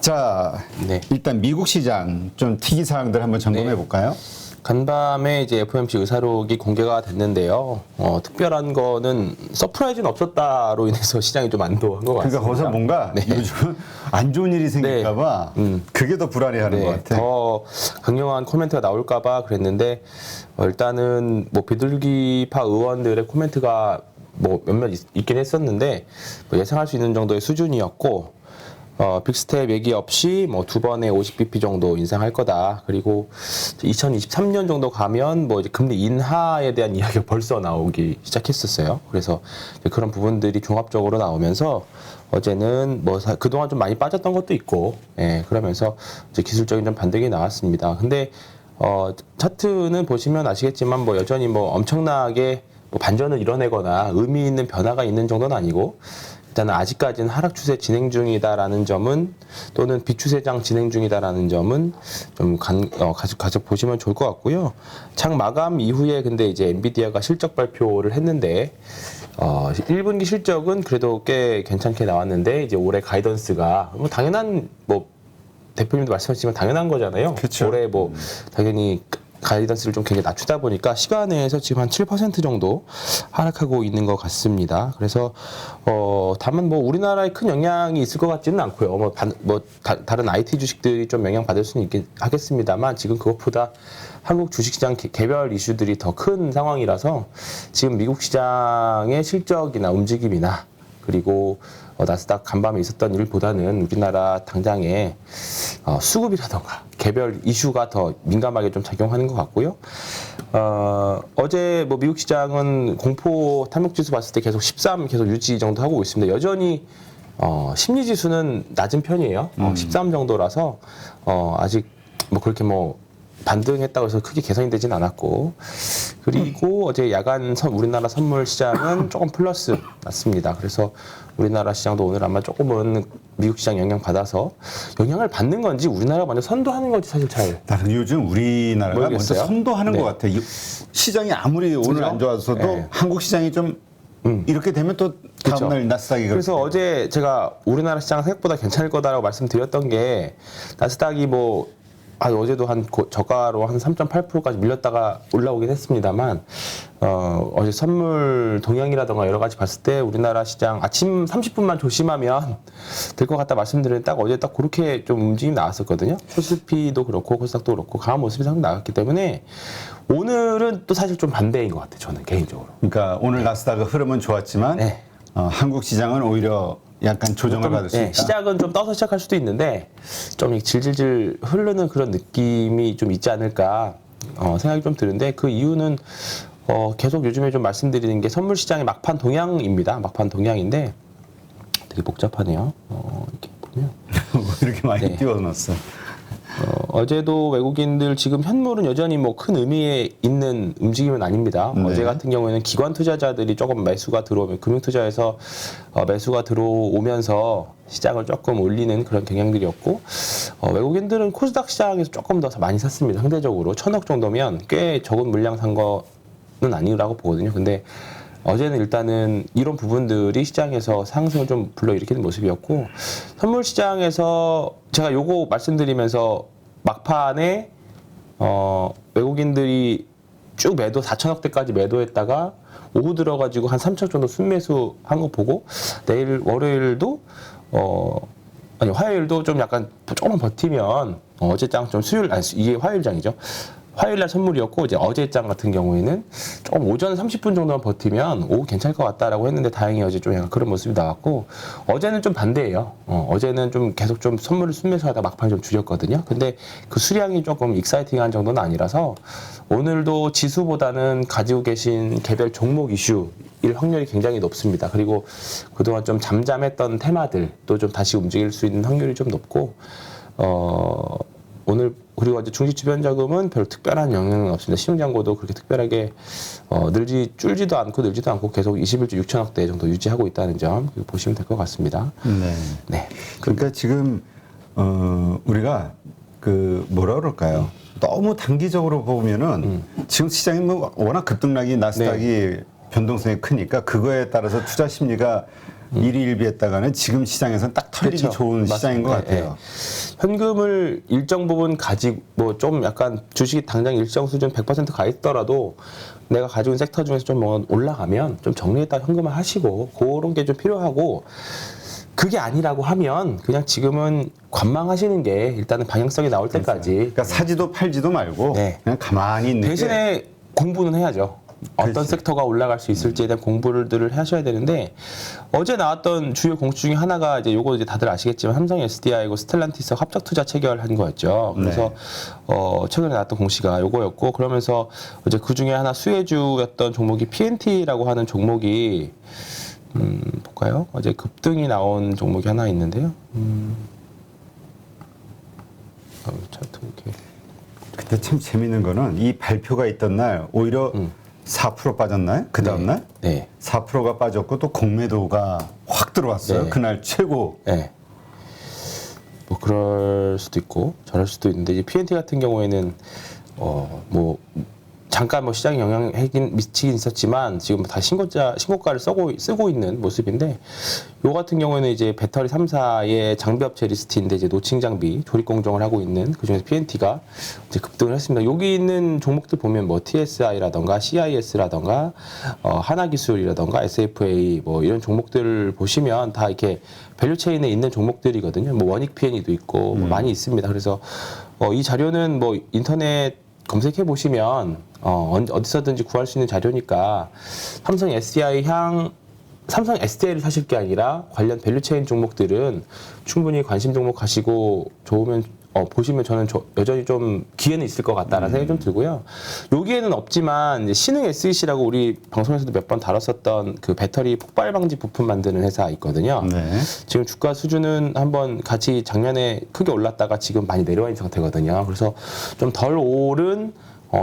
자, 네. 일단 미국 시장 좀 특이 사항들 한번 점검해 볼까요? 간밤에 이제 FOMC 의사록이 공개가 됐는데요. 특별한 거는 서프라이즈는 없었다로 인해서 시장이 좀 안도한 것 같습니다. 그러니까 거기서 뭔가 네. 요즘 안 좋은 일이 생길까봐 그게 더 불안해하는 것 같아. 더 강력한 코멘트가 나올까봐 그랬는데 일단은 뭐 비둘기파 의원들의 코멘트가 뭐 몇몇 있긴 했었는데 뭐 예상할 수 있는 정도의 수준이었고. 빅스텝 얘기 없이 뭐 두 번에 50bp 정도 인상할 거다. 그리고 2023년 정도 가면 뭐 이제 금리 인하에 대한 이야기가 벌써 나오기 시작했었어요. 그래서 그런 부분들이 종합적으로 나오면서 어제는 뭐 그동안 좀 많이 빠졌던 것도 있고, 예, 그러면서 이제 기술적인 좀 반등이 나왔습니다. 근데 차트는 보시면 아시겠지만 뭐 여전히 뭐 엄청나게 뭐 반전을 이뤄내거나 의미 있는 변화가 있는 정도는 아니고. 일단은 아직까지는 하락 추세 진행 중이다라는 점은 또는 비추세장 진행 중이다라는 점은 좀 가져 보시면 좋을 것 같고요. 장 마감 이후에 근데 이제 엔비디아가 실적 발표를 했는데 1분기 실적은 그래도 꽤 괜찮게 나왔는데 이제 올해 가이던스가 뭐 당연한 뭐 대표님도 말씀하셨지만 당연한 거잖아요. 그쵸. 올해 뭐 당연히 가이던스를 좀 굉장히 낮추다 보니까 시간에서 지금 한 7% 정도 하락하고 있는 것 같습니다. 그래서 다만 뭐 우리나라에 큰 영향이 있을 것 같지는 않고요. 다른 IT 주식들이 좀 영향 받을 수는 있긴 하겠습니다만 지금 그것보다 한국 주식시장 개별 이슈들이 더 큰 상황이라서 지금 미국 시장의 실적이나 움직임이나 그리고 나스닥 간밤에 있었던 일보다는 우리나라 당장의 수급이라던가 개별 이슈가 더 민감하게 좀 작용하는 것 같고요. 어제 뭐 미국 시장은 공포 탐욕 지수 봤을 때 계속 13 계속 유지 정도 하고 있습니다. 여전히 심리 지수는 낮은 편이에요. 13 정도라서 아직 뭐 그렇게 뭐 반등했다고 해서 크게 개선이 되진 않았고 그리고 어제 야간 우리나라 선물 시장은 조금 플러스 났습니다. 그래서 우리나라 시장도 오늘 아마 조금은 미국 시장 영향 받아서 영향을 받는 건지 우리나라가 먼저 선도하는 건지 사실 잘 나는 요즘 우리나라가 모르겠어요. 먼저 선도하는 네. 것 같아. 시장이 아무리 오늘 안 좋아서도 네. 한국 시장이 좀 이렇게 되면 또 다음날 나스닥이 그래서 그렇게 어제 제가 우리나라 시장 생각보다 괜찮을 거다라고 말씀드렸던 게 나스닥이 뭐 어제도 저가로 한 3.8%까지 밀렸다가 올라오긴 했습니다만 어제 선물 동향이라던가 여러 가지 봤을 때 우리나라 시장 아침 30분만 조심하면 될 것 같다 말씀드렸는데 딱 어제 딱 그렇게 좀 움직임이 나왔었거든요. 코스피도 그렇고 코스닥도 그렇고 강한 모습이 상당히 나왔기 때문에 오늘은 또 사실 좀 반대인 것 같아요. 저는 개인적으로. 그러니까 오늘 나스닥의 흐름은 좋았지만 네. 한국 시장은 오히려 약간 조정을 받을 수 있다. 시작은 좀 떠서 시작할 수도 있는데 좀 질질질 흐르는 그런 느낌이 좀 있지 않을까 생각이 좀 드는데 그 이유는 계속 요즘에 좀 말씀드리는 게 선물 시장의 막판 동향입니다. 막판 동향인데 되게 복잡하네요. 이렇게 보면 이렇게 많이 네. 띄워놨어. 어제도 외국인들 지금 현물은 여전히 뭐 큰 의미에 있는 움직임은 아닙니다. 네. 어제 같은 경우에는 기관 투자자들이 조금 매수가 들어오면 금융투자에서 매수가 들어오면서 시장을 조금 올리는 그런 경향들이었고 외국인들은 코스닥 시장에서 조금 더 많이 샀습니다. 상대적으로 1,000억 정도면 꽤 적은 물량 산 거는 아니라고 보거든요. 근데 어제는 일단은 이런 부분들이 시장에서 상승을 좀 불러일으키는 모습이었고 선물 시장에서 제가 요거 말씀드리면서 막판에 외국인들이 쭉 매도 4천억대까지 매도했다가 오후 들어가지고 한 3천 정도 순매수 한 거 보고 내일 월요일도 화요일도 좀 약간 조금 버티면 어제장 좀 이게 화요일장이죠. 화요일날 선물이었고 이제 어제장 같은 경우에는 조금 오전 30분 정도만 버티면 오후 괜찮을 것 같다라고 했는데 다행히 어제 좀 약간 그런 모습이 나왔고 어제는 좀 반대예요. 어제는 좀 계속 좀 선물을 순매수하다 막판에 좀 줄였거든요. 근데 그 수량이 조금 익사이팅한 정도는 아니라서 오늘도 지수보다는 가지고 계신 개별 종목 이슈일 확률이 굉장히 높습니다. 그리고 그동안 좀 잠잠했던 테마들도 좀 다시 움직일 수 있는 확률이 좀 높고 오늘 그리고 어제 중지주 변자금은 별 특별한 영향은 없습니다. 신용잔고도 그렇게 특별하게 줄지도 않고 늘지도 않고 계속 21조 6천억대 정도 유지하고 있다는 점 보시면 될 것 같습니다. 네. 네. 그러니까 지금 우리가 그 뭐라 그럴까요? 너무 단기적으로 보면은 지금 시장이 뭐 워낙 급등락이 나스닥이 변동성이 크니까 그거에 따라서 투자 심리가 일희일비했다가는 지금 시장에서는 딱 털리기 그렇죠. 좋은 시장인 것 맞습니다. 같아요. 현금을 일정 부분 가지고 뭐 좀 약간 주식이 당장 일정 수준 100%가 있더라도 내가 가지고 있는 섹터 중에서 좀 뭐 올라가면 좀 정리했다 현금을 하시고 그런 게 좀 필요하고 그게 아니라고 하면 그냥 지금은 관망하시는 게 일단은 방향성이 나올 때까지 그러니까 사지도 팔지도 말고 네. 그냥 가만히 있는 게 대신에 공부는 해야죠. 어떤 그렇지. 섹터가 올라갈 수 있을지에 대한 공부를 하셔야 되는데 어제 나왔던 주요 공시 중에 하나가 이제 요거 이제 다들 아시겠지만 삼성 SDI하고 스텔란티스 합작 투자 체결한 거였죠. 그래서 최근에 나왔던 공시가 요거였고 그러면서 어제 그 중에 하나 수혜주였던 종목이 PNT라고 하는 종목이 볼까요? 어제 급등이 나온 종목이 하나 있는데요. 차트 이렇게. 근데 참 재밌는 거는 이 발표가 있던 날 오히려 4% 빠졌나요? 그 다음 날? 네. 4%가 빠졌고 또 공매도가 확 들어왔어요. 네. 그날 최고. 네. 뭐 그럴 수도 있고 저럴 수도 있는데 이제 PNT 같은 경우에는 뭐 잠깐 뭐 시장에 영향 미치긴 있었지만 지금 다 신고가를 쓰고 있는 모습인데 요 같은 경우에는 이제 배터리 3사의 장비 업체 리스트인데 이제 노칭 장비 조립 공정을 하고 있는 그중에서 PNT가 이제 급등을 했습니다. 여기 있는 종목들 보면 뭐 TSI라던가 CIS라던가 하나기술이라던가 SFA 뭐 이런 종목들을 보시면 다 이렇게 밸류 체인에 있는 종목들이거든요. 뭐 원익 PNE도 있고 뭐 많이 있습니다. 그래서 이 자료는 뭐 인터넷 검색해 보시면 어디서든지 구할 수 있는 자료니까 삼성 SDI를 사실 게 아니라 관련 밸류체인 종목들은 충분히 관심 종목 가시고 좋으면 보시면 저는 여전히 좀 기회는 있을 것 같다라는 생각이 좀 들고요. 여기에는 없지만 이제 신흥 SEC라고 우리 방송에서도 몇 번 다뤘었던 그 배터리 폭발 방지 부품 만드는 회사 있거든요. 네. 지금 지금 주가 수준은 한번 같이 작년에 크게 올랐다가 지금 많이 내려와 있는 상태거든요. 그래서 좀 덜 오른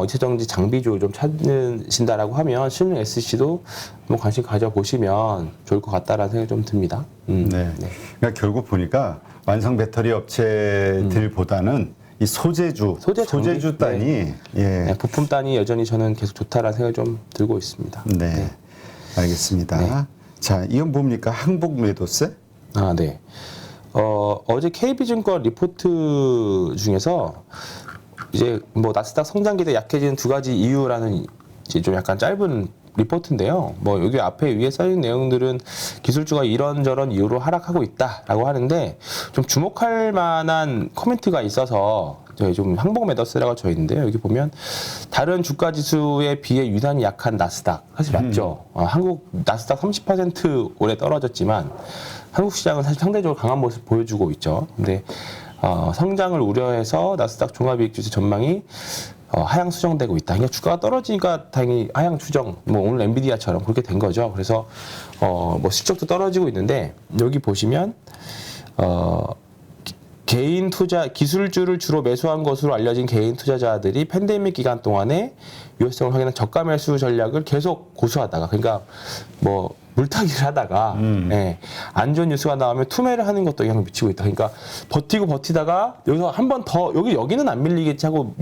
이체전지 장비주 좀 찾으신다라고 하면 신흥 SC도 한번 관심 가져보시면 좋을 것 같다라는 생각이 좀 듭니다. 네. 그러니까 결국 보니까 완성 배터리 업체들보다는 이 소재주 장비. 단이 예. 네, 부품 단이 여전히 저는 계속 좋다라는 생각이 좀 들고 있습니다. 네. 알겠습니다. 네. 자, 이건 뭡니까? 항복 매도세? 아, 네. 어제 KB증권 리포트 중에서 이제 뭐 나스닥 성장 기대 약해지는 두 가지 이유라는 이제 좀 약간 짧은 리포트인데요. 뭐 여기 앞에 위에 써있는 내용들은 기술주가 이런저런 이유로 하락하고 있다라고 하는데 좀 주목할 만한 코멘트가 있어서 저희 좀 항복 매도세라고 져 있는데요. 여기 보면 다른 주가 지수에 비해 유난히 약한 나스닥 사실 맞죠. 한국 나스닥 30% 올해 떨어졌지만 한국 시장은 사실 상대적으로 강한 모습 보여주고 있죠. 근데 성장을 우려해서 나스닥 종합이익지수 전망이 하향 수정되고 있다. 그러니까 주가가 떨어지니까 다행히 하향 추정, 뭐 오늘 엔비디아처럼 그렇게 된 거죠. 그래서 뭐 실적도 떨어지고 있는데 여기 보시면 개인 투자 기술주를 주로 매수한 것으로 알려진 개인 투자자들이 팬데믹 기간 동안에 유효성을 확인한 저가 매수 전략을 계속 고수하다가 그러니까 뭐 물타기를 하다가 예, 안 좋은 뉴스가 나오면 투매를 하는 것도 영향을 미치고 있다. 그러니까 버티다가 여기서 한 번 더 여기는 안 밀리겠지 하고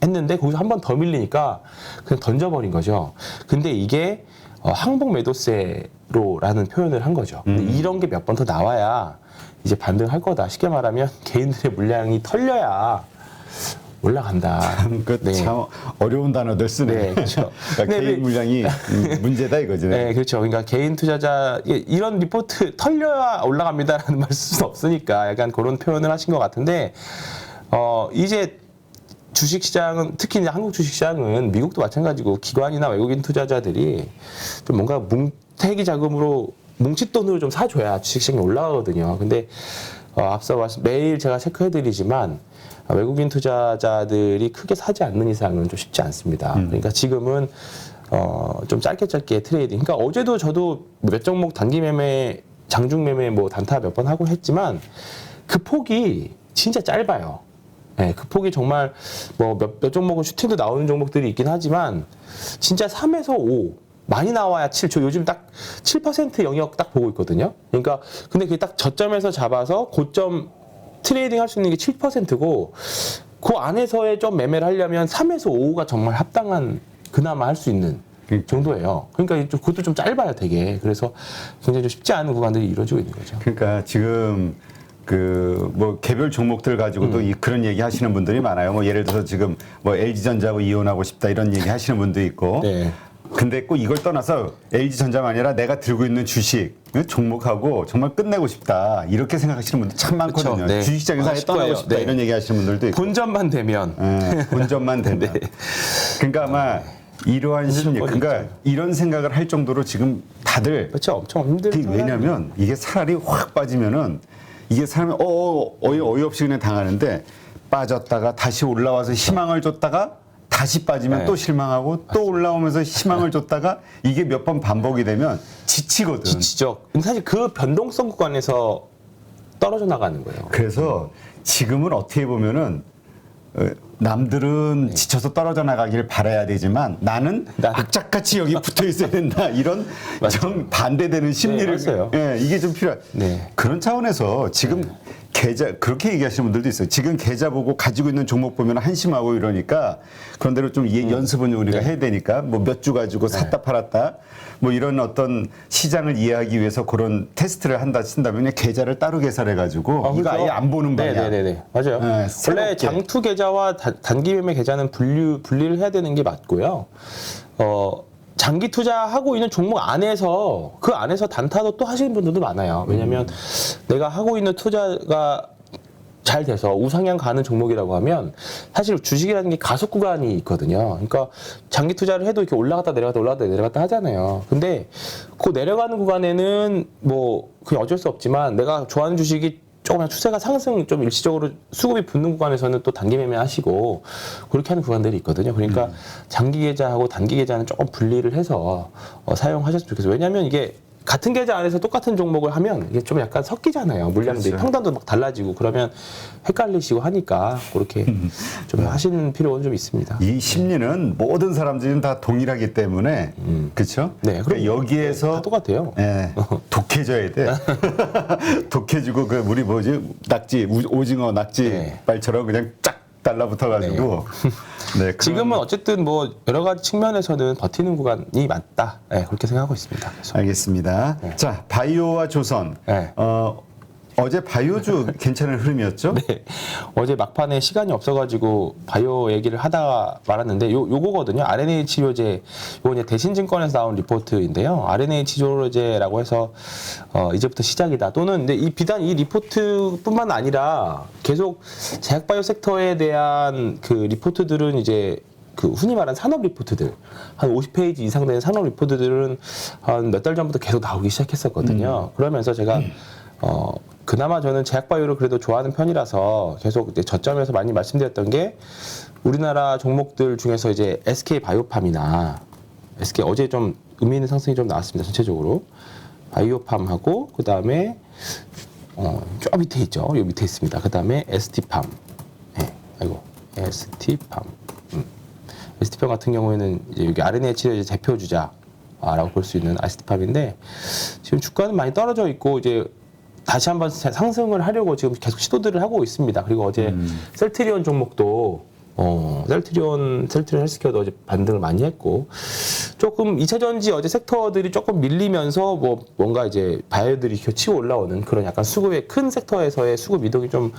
했는데 거기서 한 번 더 밀리니까 그냥 던져버린 거죠. 근데 이게 항복 매도세로라는 표현을 한 거죠. 근데 이런 게 몇 번 더 나와야 이제 반등할 거다. 쉽게 말하면 개인들의 물량이 털려야 올라간다. 그 참 어려운 단어들 쓰네. 네, 그렇죠. 그러니까 개인 물량이 문제다 이거지. 네, 그렇죠. 그러니까 개인 투자자 이런 리포트 털려야 올라갑니다라는 말 쓸 수는 없으니까 약간 그런 표현을 하신 것 같은데 이제 주식시장은 특히 이제 한국 주식시장은 미국도 마찬가지고 기관이나 외국인 투자자들이 좀 뭔가 뭉태기 자금으로 뭉칫돈으로 좀 사줘야 주식시장이 올라가거든요. 근데 앞서 매일 제가 체크해드리지만 외국인 투자자들이 크게 사지 않는 이상은 좀 쉽지 않습니다. 그러니까 지금은 좀 짧게 트레이딩. 그러니까 어제도 저도 몇 종목 단기 매매, 장중 매매 뭐 단타 몇 번 하고 했지만 그 폭이 진짜 짧아요. 네, 그 폭이 정말 뭐 몇 종목은 슈팅도 나오는 종목들이 있긴 하지만 진짜 3에서 5 많이 나와야 7. 저 요즘 딱 7% 영역 딱 보고 있거든요. 그러니까 근데 그게 딱 저점에서 잡아서 고점 트레이딩 할 수 있는 게 7%고 그 안에서의 좀 매매를 하려면 3에서 5가 정말 합당한 그나마 할 수 있는 정도예요. 그러니까 좀 그것도 좀 짧아요, 되게. 그래서 굉장히 좀 쉽지 않은 구간들이 이루어지고 있는 거죠. 그러니까 지금 그 뭐 개별 종목들 가지고도 그런 얘기 하시는 분들이 많아요. 뭐 예를 들어서 지금 뭐 LG전자하고 이혼하고 싶다 이런 얘기 하시는 분도 있고. 네. 근데 꼭 이걸 떠나서 LG전자만 아니라 내가 들고 있는 주식 종목하고 정말 끝내고 싶다 이렇게 생각하시는 분들 참 많거든요. 그쵸, 네. 주식시장에서 아예 떠나고 거예요. 싶다 네. 이런 얘기 하시는 분들도 있고. 본전만 되면 본전만 된다. 그러니까 아마 이러한 심리, 건 그러니까 이런 생각을 할 정도로 지금 다들 그렇죠. 엄청 힘들죠. 왜냐하면 이게 살이 확 빠지면은 이게 사람이 어이없이 그냥 당하는데 빠졌다가 다시 올라와서 희망을 줬다가 다시 빠지면 네. 또 실망하고 또 올라오면서 희망을 줬다가 이게 몇 번 반복이 되면 지치거든. 지치죠. 근데 사실 그 변동성 구간에서 떨어져 나가는 거예요. 그래서 지금은 어떻게 보면은 남들은 지쳐서 떨어져 나가길 바라야 되지만 나는 악착같이 여기 붙어 있어야 된다 이런 정 반대되는 심리를 맞아요. 예, 이게 좀 필요한 네. 그런 차원에서 지금 계좌 그렇게 얘기하시는 분들도 있어요. 지금 계좌 보고 가지고 있는 종목 보면 한심하고 이러니까 그런 대로 좀 연습은 우리가 해야 되니까 뭐 몇 주 가지고 샀다 팔았다 뭐 이런 어떤 시장을 이해하기 위해서 그런 테스트를 한다 친다면 그냥 계좌를 따로 개설해 가지고 이거 아예 안 보는 방향. 네네네 맞아요. 네, 원래 새롭게. 장투 계좌와 단기 매매 계좌는 분리를 해야 되는 게 맞고요. 장기 투자하고 있는 종목 안에서 그 안에서 단타도 또 하시는 분들도 많아요. 왜냐하면 내가 하고 있는 투자가 잘 돼서 우상향 가는 종목이라고 하면 사실 주식이라는 게 가속 구간이 있거든요. 그러니까 장기 투자를 해도 이렇게 올라갔다 내려갔다 올라갔다 내려갔다 하잖아요. 근데 그 내려가는 구간에는 뭐 그냥 어쩔 수 없지만 내가 좋아하는 주식이 조금 추세가 상승 좀 일시적으로 수급이 붙는 구간에서는 또 단기 매매하시고 그렇게 하는 구간들이 있거든요. 그러니까 장기 계좌하고 단기 계좌는 조금 분리를 해서 사용하셨으면 좋겠어요. 왜냐하면 이게 같은 계좌 안에서 똑같은 종목을 하면 이게 좀 약간 섞이잖아요. 물량들이 그렇죠. 평단도 막 달라지고 그러면 헷갈리시고 하니까 그렇게 좀 하시는 필요는 좀 있습니다. 이 심리는 모든 사람들이 다 동일하기 때문에 그렇죠? 네, 그러니까 여기에서 다 똑같아요. 예, 독해져야 돼. 독해지고 그 우리 뭐지 낙지 오징어 낙지 네. 발처럼 그냥 쫙 달라붙어가지고. 네, 그런- 지금은 어쨌든 뭐 여러 가지 측면에서는 버티는 구간이 맞다. 네, 그렇게 생각하고 있습니다. 그래서. 알겠습니다. 자 바이오와 조선. 네. 어제 바이오주 괜찮은 흐름이었죠? 네. 어제 막판에 시간이 없어가지고 바이오 얘기를 하다가 말았는데 요거거든요. RNA 치료제. 요거 이제 대신증권에서 나온 리포트인데요. RNA 치료제라고 해서 이제부터 시작이다. 또는 근데 비단 이 리포트뿐만 아니라 계속 제약바이오 섹터에 대한 그 리포트들은 이제 그 흔히 말하는 산업 리포트들 한 50페이지 이상 되는 산업 리포트들은 한 몇 달 전부터 계속 나오기 시작했었거든요. 그러면서 제가 그나마 저는 제약바이오를 그래도 좋아하는 편이라서 계속 이제 저점에서 많이 말씀드렸던 게 우리나라 종목들 중에서 이제 SK 바이오팜이나 SK 어제 좀 의미 있는 상승이 좀 나왔습니다. 전체적으로 바이오팜하고 그 다음에 저 밑에 있죠. 여기 밑에 있습니다. 그 다음에 ST팜, 네, 아이고 ST팜, ST팜 같은 경우에는 이제 여기 RNA 치료제 대표 주자라고 볼 수 있는 ST팜인데 지금 주가는 많이 떨어져 있고 이제 다시 한번 상승을 하려고 지금 계속 시도들을 하고 있습니다. 그리고 어제 셀트리온 종목도 셀트리온 헬스케어도 어제 반등을 많이 했고 조금 2차 전지 어제 섹터들이 조금 밀리면서 뭐 뭔가 이제 바이오들이 치고 올라오는 그런 약간 수급의 큰 섹터에서의 수급 이동이 좀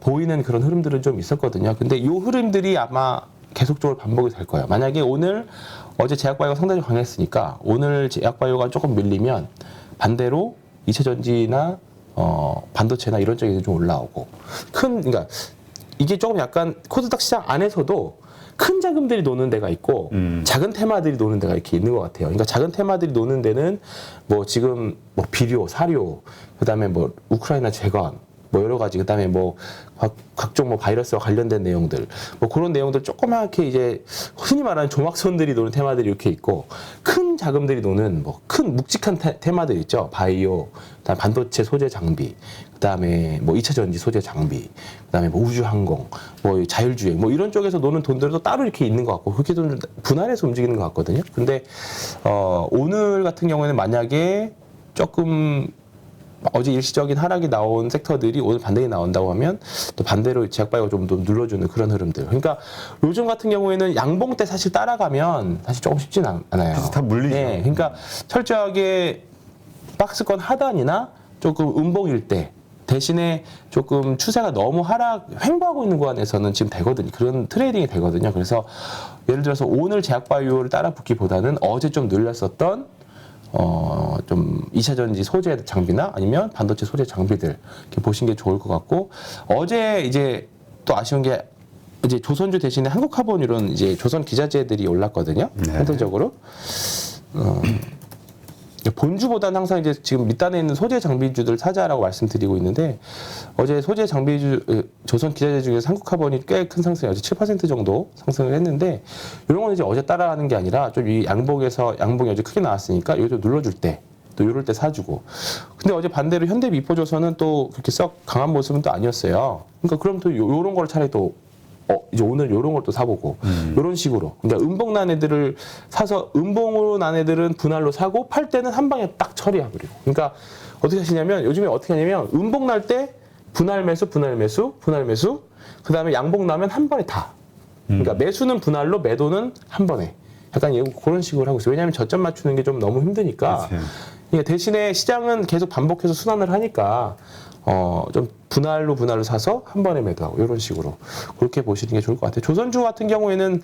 보이는 그런 흐름들은 좀 있었거든요. 근데 이 흐름들이 아마 계속적으로 반복이 될 거예요. 만약에 어제 제약바이오가 상당히 강했으니까 오늘 제약바이오가 조금 밀리면 반대로 2차 전지나 반도체나 이런 쪽에서 좀 올라오고 그러니까 이게 조금 약간 코스닥 시장 안에서도 큰 자금들이 노는 데가 있고 작은 테마들이 노는 데가 이렇게 있는 것 같아요. 그러니까 작은 테마들이 노는 데는 뭐 지금 뭐 비료, 사료, 그다음에 뭐 우크라이나 재건 뭐 여러 가지 그다음에 뭐 각종 뭐 바이러스와 관련된 내용들 뭐 그런 내용들 조그맣게 이제 흔히 말하는 조막손들이 노는 테마들이 이렇게 있고 큰 자금들이 노는 뭐 큰 묵직한 테마들 있죠. 바이오, 그다음 반도체 소재 장비, 그다음에 뭐 2차 전지 소재 장비, 그다음에 뭐 우주 항공, 뭐 자율주행 뭐 이런 쪽에서 노는 돈들도 따로 이렇게 있는 것 같고 그렇게 좀 분할해서 움직이는 것 같거든요. 근데 오늘 같은 경우에는 만약에 조금 어제 일시적인 하락이 나온 섹터들이 오늘 반등이 나온다고 하면 또 반대로 제약바이오가 좀 더 눌러주는 그런 흐름들. 그러니까 요즘 같은 경우에는 양봉 때 사실 따라가면 사실 조금 쉽진 않아요. 그래서 다 물리죠. 네, 그러니까 철저하게 박스권 하단이나 조금 음봉일 때 대신에 조금 추세가 너무 횡보하고 있는 구간에서는 지금 되거든요. 그런 트레이딩이 되거든요. 그래서 예를 들어서 오늘 제약바이오를 따라 붙기보다는 어제 좀 늘렸었던 좀 2차 전지 소재 장비나 아니면 반도체 소재 장비들 이렇게 보시는 게 좋을 것 같고, 어제 이제 또 아쉬운 게 이제 조선주 대신에 한국카본 이런 이제 조선 기자재들이 올랐거든요. 네. 상대적으로. 본주보다는 항상 이제 지금 밑단에 있는 소재 장비주들 사자라고 말씀드리고 있는데, 어제 소재 장비주 조선 기자재 중에서 한국카본이 꽤 큰 상승이 어제 7% 정도 상승을 했는데, 이런 건 이제 어제 따라가는 게 아니라 좀 이 양봉이 어제 크게 나왔으니까 이거 좀 눌러줄 때 또 이럴 때 사주고. 근데 어제 반대로 현대미포조선은 또 그렇게 썩 강한 모습은 또 아니었어요. 그러니까 그럼 또 요런 걸 차라리 또 이제 오늘 요런 걸 또 사보고, 요런 식으로. 그러니까 음봉 난 애들을 사서, 음봉으로 난 애들은 분할로 사고, 팔 때는 한 방에 딱 처리해버리고. 그러니까 어떻게 하시냐면, 요즘에 어떻게 하냐면, 음봉 날 때 분할 매수, 그 다음에 양봉 나면 한 번에 다. 그러니까 매수는 분할로, 매도는 한 번에. 약간 그런 식으로 하고 있어요. 왜냐하면 저점 맞추는 게 좀 너무 힘드니까. 그치. 그러니까 대신에 시장은 계속 반복해서 순환을 하니까, 좀 분할로 사서 한 번에 매도하고 이런 식으로 그렇게 보시는 게 좋을 것 같아요. 조선주 같은 경우에는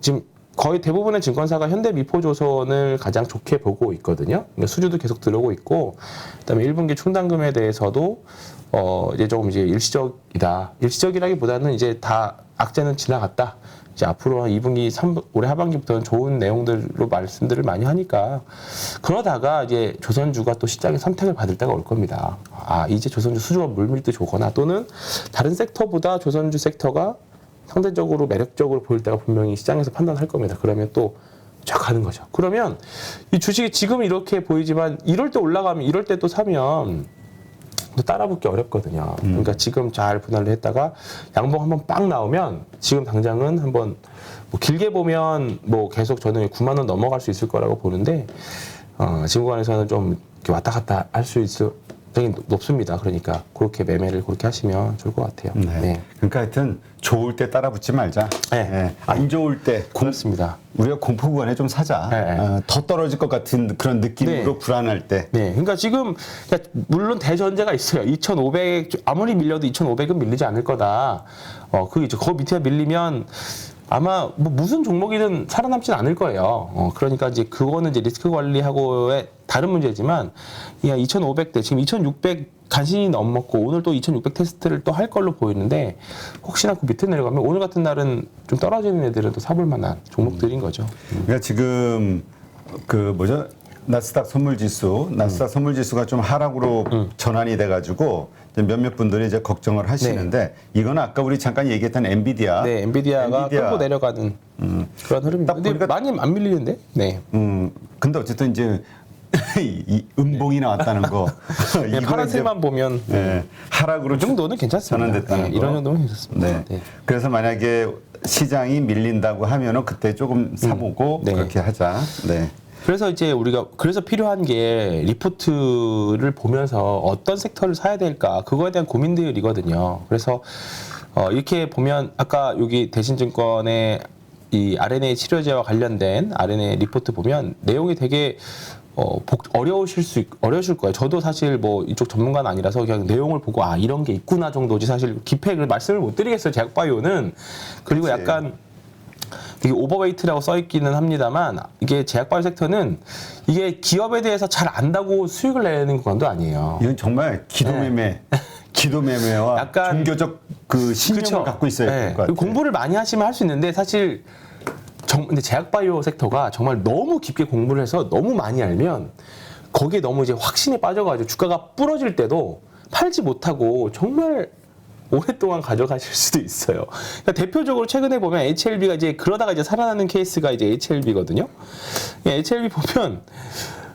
지금 거의 대부분의 증권사가 현대미포조선을 가장 좋게 보고 있거든요. 그러니까 수주도 계속 들어오고 있고, 그다음에 1분기 충당금에 대해서도 이제 조금 이제 일시적이라기보다는 이제 다 악재는 지나갔다. 이제 앞으로 한 2분기, 올해 하반기부터는 좋은 내용들로 말씀들을 많이 하니까, 그러다가 이제 조선주가 또 시장의 선택을 받을 때가 올 겁니다. 이제 조선주 수주가 물밀도 좋거나 또는 다른 섹터보다 조선주 섹터가 상대적으로 매력적으로 보일 때가 분명히 시장에서 판단할 겁니다. 그러면 또 쫙 가는 거죠. 그러면 이 주식이 지금 이렇게 보이지만 이럴 때 올라가면, 이럴 때 또 사면 또 따라붙기 어렵거든요. 그러니까 지금 잘 분할을 했다가 양봉 한번 빵 나오면 지금 당장은 한번 뭐 길게 보면 뭐 계속 저는 9만 원 넘어갈 수 있을 거라고 보는데, 지금 구간에서는 좀 이렇게 왔다 갔다 할 수 있을 되게 높습니다. 그러니까 그렇게 매매를 그렇게 하시면 좋을 것 같아요. 네. 그러니까 하여튼 좋을 때 따라 붙지 말자. 네. 네. 안 좋을 때 그렇습니다. 우리가 공포 구간에 좀 사자. 네. 더 떨어질 것 같은 그런 느낌으로 네. 불안할 때. 네, 그러니까 지금 물론 대전제가 있어요. 2,500 아무리 밀려도 2,500은 밀리지 않을 거다. 그게 거 밑에 밀리면 아마 뭐 무슨 종목이든 살아남진 않을 거예요. 그러니까 이제 그거는 이제 리스크 관리하고의 다른 문제지만, 2,500대 지금 2,600 간신히 넘었고 오늘 또 2,600 테스트를 또 할 걸로 보이는데, 혹시나 그 밑에 내려가면 오늘 같은 날은 좀 떨어지는 애들은 또 사볼 만한 종목들인 거죠. 그러니까 지금 나스닥 선물지수가 좀 하락으로 전환이 돼가지고 몇몇 분들이 이제 걱정을 하시는데, 이거는 아까 우리 잠깐 얘기했던 엔비디아. 네, 엔비디아가 끌고 내려가는 그런 흐름입니다. 근데 많이 안 밀리는데? 네. 근데 어쨌든 이제 이 음봉이 나왔다는 거. 네, 파란색만 보면 하락으로 이 정도는 괜찮습니다. 전환됐다는 거. 이런 정도면 괜찮습니다. 네. 네. 그래서 만약에 시장이 밀린다고 하면은 그때 조금 사보고 네. 그렇게 하자. 네. 그래서 이제 우리가 필요한 게 리포트를 보면서 어떤 섹터를 사야 될까, 그거에 대한 고민들이거든요. 그래서 이렇게 보면 아까 여기 대신증권의 이 RNA 치료제와 관련된 RNA 리포트 보면 내용이 되게 어려우실 거예요. 저도 사실 뭐 이쪽 전문가는 아니라서 그냥 내용을 보고 이런 게 있구나 정도지 사실 깊이 말씀을 못 드리겠어요. 제약바이오는. 그리고 그치. 약간 되게 오버웨이트라고 써있기는 합니다만, 이게 제약바이오 섹터는 이게 기업에 대해서 잘 안다고 수익을 내는 구간도 아니에요. 이건 정말 기도매매와 약간 종교적 그 신념을 그쵸? 갖고 있어야 될 것 같아요. 공부를 많이 하시면 할 수 있는데, 사실 근데 제약바이오 섹터가 정말 너무 깊게 공부를 해서 너무 많이 알면 거기에 너무 이제 확신에 빠져가지고 주가가 부러질 때도 팔지 못하고 정말 오랫동안 가져가실 수도 있어요. 그러니까 대표적으로 최근에 보면 HLB가 이제 그러다가 이제 살아나는 케이스가 이제 HLB거든요. HLB 보면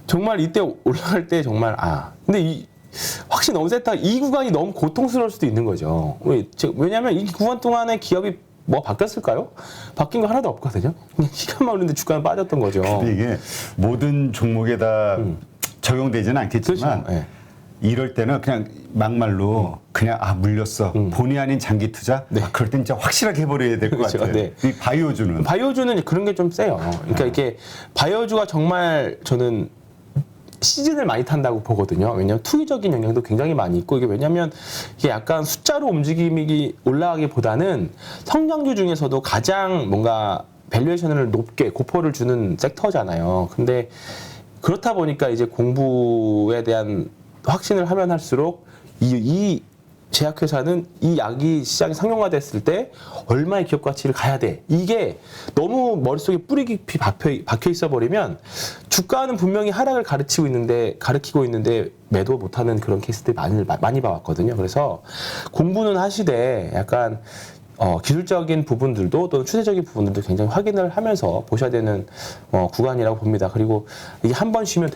정말 이때 올라갈 때 정말 근데 이 확실히 너무 세다. 이 구간이 너무 고통스러울 수도 있는 거죠. 왜냐하면 이 구간 동안에 기업이 뭐 바뀌었을까요? 바뀐 거 하나도 없거든요. 그냥 시간만 오는데 주가는 빠졌던 거죠. 근데 이게 모든 종목에다 적용되지는 않겠지만 그렇죠. 네. 이럴 때는 그냥 막말로 그냥 물렸어. 본의 아닌 장기 투자? 그럴 땐 진짜 확실하게 해버려야 될 것 그렇죠. 같아요. 네. 이 바이오주는. 바이오주는 그런 게 좀 세요. 그러니까 이게 바이오주가 정말 저는 시즌을 많이 탄다고 보거든요. 왜냐하면 투기적인 영향도 굉장히 많이 있고 이게 왜냐하면 이게 약간 숫자로 움직임이 올라가기보다는 성장주 중에서도 가장 뭔가 밸류에이션을 높게 고퍼를 주는 섹터잖아요. 근데 그렇다 보니까 이제 공부에 대한 확신을 하면 할수록 이 제약회사는 이 약이 시장에 상용화됐을 때 얼마의 기업 가치를 가야 돼. 이게 너무 머릿속에 뿌리 깊이 박혀 있어 버리면 주가는 분명히 하락을 가르치고 있는데 매도 못하는 그런 케이스들이 많이 봐왔거든요. 그래서 공부는 하시되 약간 기술적인 부분들도 또는 추세적인 부분들도 굉장히 확인을 하면서 보셔야 되는 구간이라고 봅니다. 그리고 이게 한 번 쉬면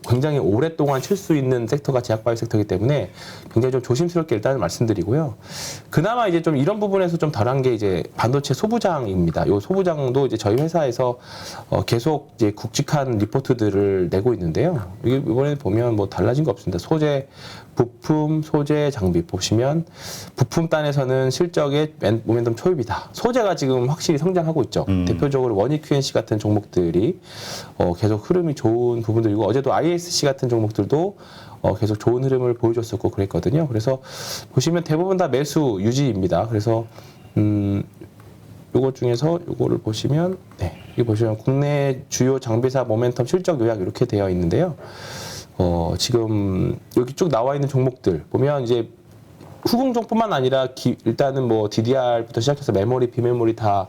굉장히 오랫동안 칠 수 있는 섹터가 제약바이오 섹터이기 때문에 굉장히 좀 조심스럽게 일단은 말씀드리고요. 그나마 이제 좀 이런 부분에서 좀 덜한 게 이제 반도체 소부장입니다. 이 소부장도 이제 저희 회사에서 계속 이제 굵직한 리포트들을 내고 있는데요. 이번에 보면 뭐 달라진 거 없습니다. 소재, 부품, 소재, 장비 보시면 부품 단에서는 실적의 모멘텀 초입이다. 소재가 지금 확실히 성장하고 있죠. 대표적으로 원익 QNC 같은 종목들이 계속 흐름이 좋은 부분들이고 어제도 ISC 같은 종목들도 계속 좋은 흐름을 보여줬었고 그랬거든요. 그래서 보시면 대부분 다 매수 유지입니다. 그래서 요것 중에서 요거를 보시면 여기 보시면 국내 주요 장비사 모멘텀 실적 요약 이렇게 되어 있는데요. 지금 여기 쭉 나와 있는 종목들 보면 이제 후궁종뿐만 아니라 일단은 뭐 DDR부터 시작해서 메모리, 비메모리 다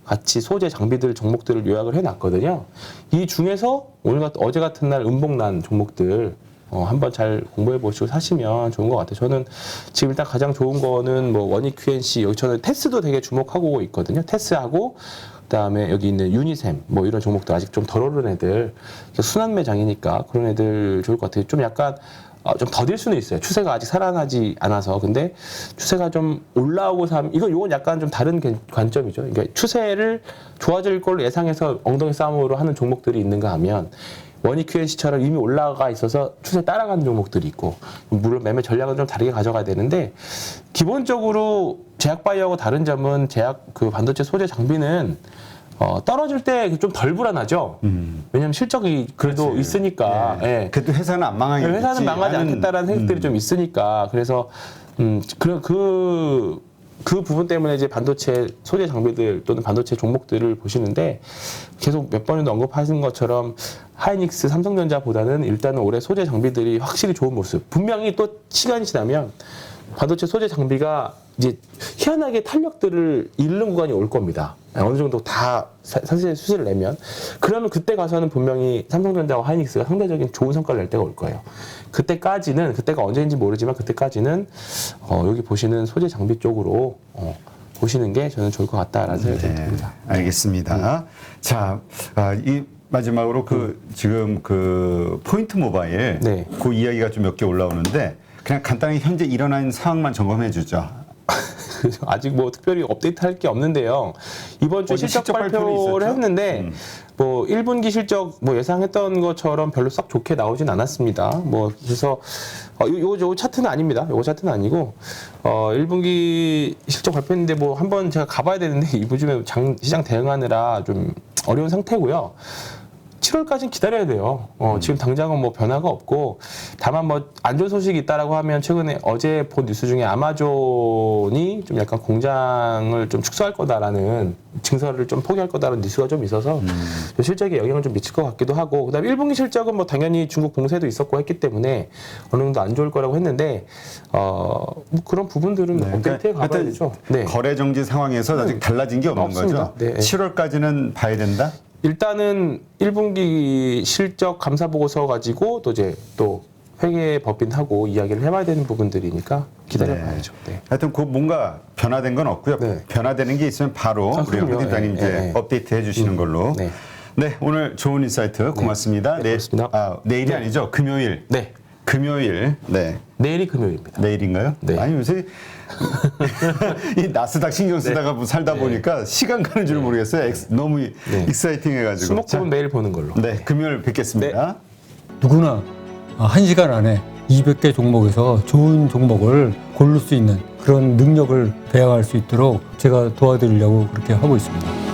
같이 소재 장비들 종목들을 요약을 해놨거든요. 이 중에서 어제 같은 날 음봉난 종목들 한번 잘 공부해 보시고 사시면 좋은 것 같아요. 저는 지금 일단 가장 좋은 거는 뭐 원익 QNC 여기 저는 테스도 되게 주목하고 있거든요. 테스하고 그다음에 여기 있는 유니셈 뭐 이런 종목들 아직 좀 덜 오른 애들 순환 매장이니까 그런 애들 좋을 것 같아요. 좀 약간 좀 더딜 수는 있어요. 추세가 아직 살아나지 않아서. 근데 추세가 좀 올라오고 요건 약간 좀 다른 관점이죠. 그러니까 추세를 좋아질 걸로 예상해서 엉덩이 싸움으로 하는 종목들이 있는가 하면 원익 QNC처럼 이미 올라가 있어서 추세 따라가는 종목들이 있고 물론 매매 전략은 좀 다르게 가져가야 되는데 기본적으로 제약바이오하고 다른 점은 그 반도체 소재 장비는 떨어질 때 좀 덜 불안하죠. 왜냐면 실적이 그래도 그렇지. 있으니까. 예. 그래도 회사는 안 망하겠지. 회사는 망하지 않겠다라는 생각들이 좀 있으니까. 그래서 그 부분 때문에 이제 반도체 소재 장비들 또는 반도체 종목들을 보시는데 계속 몇 번에도 언급하신 것처럼 하이닉스, 삼성전자보다는 일단은 올해 소재 장비들이 확실히 좋은 모습. 분명히 또 시간이 지나면 반도체 소재 장비가 이제 희한하게 탄력들을 잃는 구간이 올 겁니다. 어느 정도 다 사실 수시를 내면 그러면 그때 가서는 분명히 삼성전자와 하이닉스가 상대적인 좋은 성과를 낼 때가 올 거예요. 그때가 언제인지 모르지만 그때까지는 여기 보시는 소재 장비 쪽으로 보시는 게 저는 좋을 것 같다라는 생각이 듭니다. 알겠습니다. 자, 이 마지막으로 지금 그 포인트 모바일 그 이야기가 좀 몇 개 올라오는데 그냥 간단히 현재 일어난 상황만 점검해 주죠. 아직 뭐 특별히 업데이트 할 게 없는데요. 이번 주 실적 발표를 했는데 뭐 1분기 실적 뭐 예상했던 것처럼 별로 썩 좋게 나오진 않았습니다. 뭐 그래서 요 차트는 아닙니다. 요거 차트는 아니고 1분기 실적 발표했는데 뭐 한번 제가 가봐야 되는데 요즘에 시장 대응하느라 좀 어려운 상태고요. 7월까지는 기다려야 돼요. 지금 당장은 뭐 변화가 없고 다만 뭐 안 좋은 소식이 있다라고 하면 최근에 어제 본 뉴스 중에 아마존이 좀 약간 공장을 좀 축소할 거다라는 증설을 좀 포기할 거다라는 뉴스가 좀 있어서 실적에 영향을 좀 미칠 것 같기도 하고 그다음에 1분기 실적은 뭐 당연히 중국 봉쇄도 있었고 했기 때문에 어느 정도 안 좋을 거라고 했는데 뭐 그런 부분들은 업데이트해 가봐야 되죠. 거래 정지 상황에서 아직 달라진 게 없는 없습니다. 거죠. 7월까지는 봐야 된다. 일단은 1분기 실적 감사 보고서 가지고 또 회계 법인하고 이야기를 해봐야 되는 부분들이니까 기다려봐야죠. 하여튼 뭔가 변화된 건 없고요. 변화되는 게 있으면 바로 우리 홍팀장님 이제 업데이트 해주시는 걸로. 네, 오늘 좋은 인사이트 고맙습니다. 고맙습니다. 내일이 아니죠? 금요일. 금요일. 내일이 금요일입니다. 내일인가요? 아니 요새 이 나스닥 신경 쓰다가 살다 보니까 시간 가는 줄 모르겠어요. 너무 익사이팅해가지고. 수목금은 매일 보는 걸로. 금요일 뵙겠습니다. 누구나 1시간 안에 200개 종목에서 좋은 종목을 고를 수 있는 그런 능력을 배양할 수 있도록 제가 도와드리려고 그렇게 하고 있습니다.